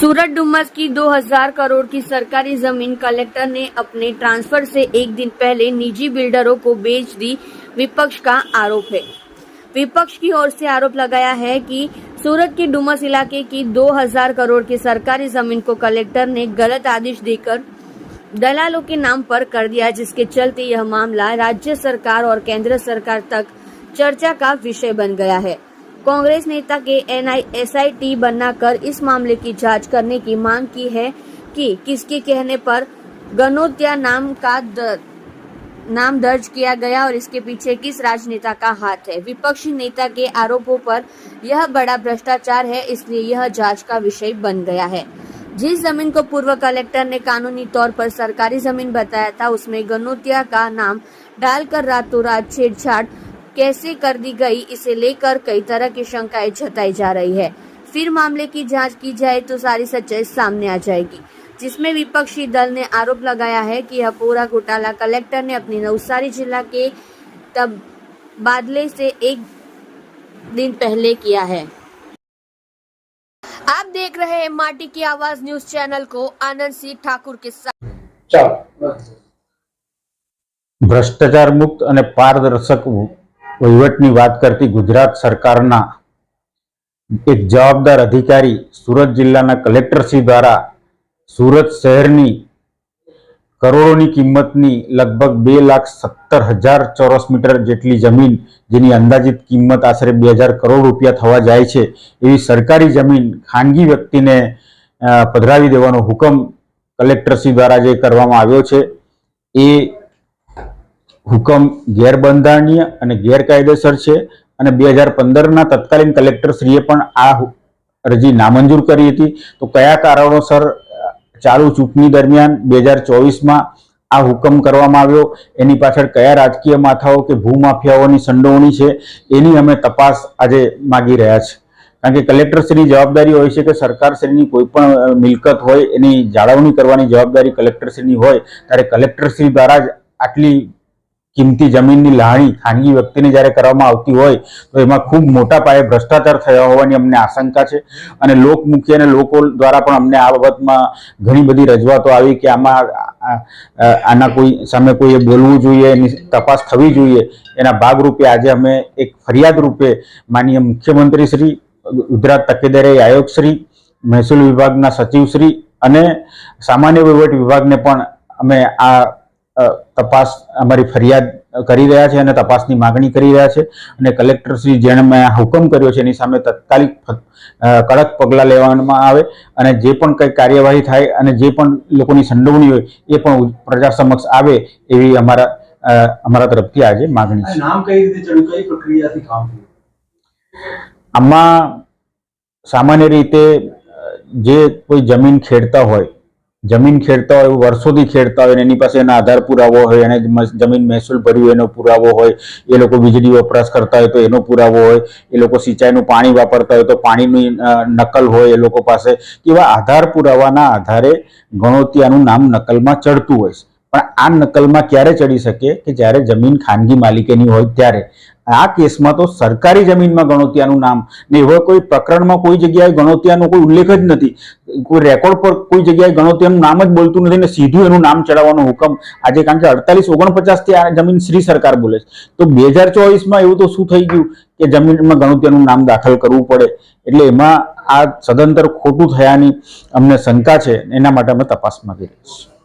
सूरत डुमस की 2000 करोड़ की सरकारी जमीन कलेक्टर ने अपने ट्रांसफर से एक दिन पहले निजी बिल्डरों को बेच दी, विपक्ष का आरोप है। विपक्ष की ओर से आरोप लगाया है कि सूरत के डुमस इलाके की 2000 करोड़ की सरकारी जमीन को कलेक्टर ने गलत आदेश देकर दलालों के नाम पर कर दिया, जिसके चलते यह मामला राज्य सरकार और केंद्र सरकार तक चर्चा का विषय बन गया है। कांग्रेस नेता के एसआईटी बनाकर इस मामले की जांच करने की मांग की है कि किसके कहने पर गनोत्या नाम दर्ज किया गया और इसके पीछे किस राजनेता का हाथ है। विपक्षी नेता के आरोपों पर यह बड़ा भ्रष्टाचार है, इसलिए यह जांच का विषय बन गया है। जिस जमीन को पूर्व कलेक्टर ने कानूनी तौर पर सरकारी जमीन बताया था, उसमें गनोत्या का नाम डालकर रातों रात छेड़छाड़ कैसे कर दी गई, इसे लेकर कई तरह की शंकाएं जताई जा रही है। फिर मामले की जांच की जाए तो सारी सच्चाई सामने आ जाएगी, जिसमें विपक्षी दल ने आरोप लगाया है कि यह पूरा घोटाला कलेक्टर ने अपनी नवसारी जिला के तबादले से एक दिन पहले किया है। आप देख रहे हैं माटी की आवाज न्यूज चैनल को आनंद सिंह ठाकुर के साथ। भ्रष्टाचार मुक्त અને પારદર્શક વહીવટની વાત કરતી ગુજરાત સરકારના એક જવાબદાર અધિકારી સુરત જિલ્લાના કલેક્ટરશ્રી દ્વારા સુરત શહેરની કરોડોની કિંમતની લગભગ 2,70,000 ચોરસ મીટર જેટલી જમીન, જેની અંદાજિત કિંમત આશરે 2,000 કરોડ રૂપિયા થવા જાય છે, એવી સરકારી જમીન ખાનગી વ્યક્તિને પધરાવી દેવાનો હુકમ કલેક્ટરશ્રી દ્વારા જે કરવામાં આવ્યો છે એ હુકમ ગેરબંધારણીય અને ગેરકાયદેસર છે અને 2015ના તત્કાલીન કલેક્ટરશ્રીએ પણ આ અરજી નામંજૂર કરી હતી। તો કયા કારણોસર ચાલુ ચૂંટણી દરમિયાન 2024માં આ હુકમ કરવામાં આવ્યો, એની પાછળ કયા રાજકીય માથાઓ કે ભૂમાફિયાઓની સંડોવણી છે, એની અમે તપાસ આજે માગી રહ્યા છે। કારણ કે કલેક્ટરશ્રીની જવાબદારી હોય છે કે સરકારશ્રીની કોઈ પણ મિલકત હોય એની જાળવણી કરવાની જવાબદારી કલેક્ટરશ્રીની હોય, ત્યારે કલેક્ટરશ્રી દ્વારા જ આટલી કિંમતી જમીનની લાણી ખાનગી વ્યક્તિને જ્યારે કરવામાં આવતી હોય તો એમાં ખૂબ મોટા પાયે ભ્રષ્ટાચાર થયો હોવાની અમને આશંકા છે અને લોકમુખી અને લોકો દ્વારા પણ અમને આ બાબતમાં ઘણી બધી રજૂઆતો આવી કે આના કોઈ સામે કોઈએ બોલવું જોઈએ, એની તપાસ થવી જોઈએ। એના ભાગરૂપે આજે અમે એક ફરિયાદ રૂપે માનનીય મુખ્યમંત્રીશ્રી, ગુજરાત તકેદારી આયોગશ્રી, મહેસૂલ વિભાગના સચિવશ્રી અને સામાન્ય વહીવટ વિભાગને પણ અમે આ તપાસ અમારી ફરિયાદ કરી રહ્યા છે અને તપાસની માગણી કરી રહ્યા છે અને કલેક્ટરશ્રી જેણે મેં હુકમ કર્યો છે એની સામે તાત્કાલિક કડક પગલાં લેવામાં આવે અને જે પણ કંઈ કાર્યવાહી થાય અને જે પણ લોકોની સંડોવણી હોય એ પણ પ્રજા સમક્ષ આવે એવી અમારા તરફથી આજે માગણી છે। નામ કઈ રીતે ચડ્યું, કઈ પ્રક્રિયાથી કામ થયું? આમાં સામાન્ય રીતે જે કોઈ જમીન ખેડતા હોય વર્ષોથી ખેડતા હોય, એની પાસે એના આધાર પુરાવો હોય, એને જમીન મહેસૂલ ભર્યું એનો પુરાવો હોય, એ લોકો વીજળી વપરાશ કરતા હોય તો એનો પુરાવો હોય, એ લોકો સિંચાઈનું પાણી વાપરતા હોય તો પાણીની નકલ હોય એ લોકો પાસે, એવા આધાર પુરાવાના આધારે ગણોતિયાનું નામ નકલમાં ચડતું હોય છે। પણ આ નકલમાં ક્યારે ચડી શકે કે જ્યારે જમીન ખાનગી માલિકીની હોય ત્યારે। આ કેસમાં તો સરકારી જમીનમાં ગણોતિયાનું નામ ને એવા કોઈ પ્રકરણમાં કોઈ જગ્યાએ ગણોતિયાનો કોઈ ઉલ્લેખ જ નથી, કોઈ રેકોર્ડ પર કોઈ જગ્યાએ ગણોતિયાનું નામ જ બોલતું નથી ને સીધું એનું નામ ચડાવવાનો હુકમ આજે, કારણ કે 48-49 થી આ જમીન શ્રી સરકાર બોલે છે, તો 2024માં એવું તો શું થઈ ગયું કે જમીનમાં ગણોતિયાનું નામ દાખલ કરવું પડે? એટલે એમાં આ સદંતર ખોટું થયાની અમને શંકા છે, એના માટે અમે તપાસ માંગી રહી છીએ।